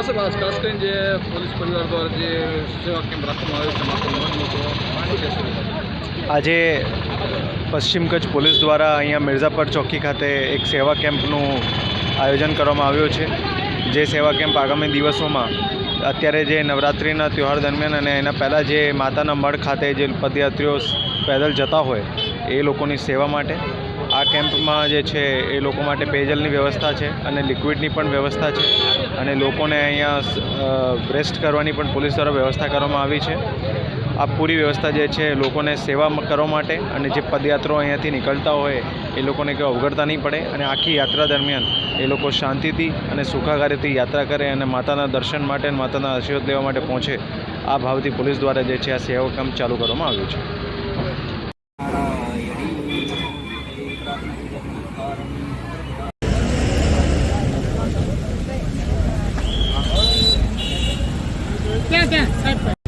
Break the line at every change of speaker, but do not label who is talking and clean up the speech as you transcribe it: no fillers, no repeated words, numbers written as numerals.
હા સાહેબ, ખાસ કરીને જે પોલીસ પરિવાર દ્વારા જે સેવા કેમ્પ રાખવામાં આવ્યો છે માતાનો મઢ મૂકો, શું કહેશો?
આજે પશ્ચિમ કચ્છ પોલીસ દ્વારા અહીંયા મિર્ઝાપર ચોકી ખાતે એક સેવા કેમ્પનું આયોજન કરવામાં આવ્યું છે. જે સેવા કેમ્પ આગામી દિવસોમાં અત્યારે જે નવરાત્રિના તહેવાર દરમિયાન અને એના પહેલાં જે માતાના મઢ ખાતે જે પદયાત્રીઓ પેદલ જતા હોય એ લોકોની સેવા માટે આ કેમ્પમાં જે છે એ લોકો માટે પેયજલની વ્યવસ્થા છે અને લિક્વિડની પણ વ્યવસ્થા છે અને લોકોને અહીંયા રેસ્ટ કરવાની પણ પોલીસ દ્વારા વ્યવસ્થા કરવામાં આવી છે. આ પૂરી વ્યવસ્થા જે છે લોકોને સેવા કરવા માટે અને જે પદયાત્રીઓ અહીંયાથી નીકળતા હોય એ લોકોને કોઈ અવગડતા નહીં પડે અને આખી યાત્રા દરમિયાન એ લોકો શાંતિથી અને સુખાકારીથી યાત્રા કરે અને માતાના દર્શન માટે અને માતાના આશીર્વાદ લેવા માટે પહોંચે. આ ભાવથી પોલીસ દ્વારા જે છે આ સેવા કેમ્પ ચાલુ કરવામાં આવ્યું છે.
क्या क्या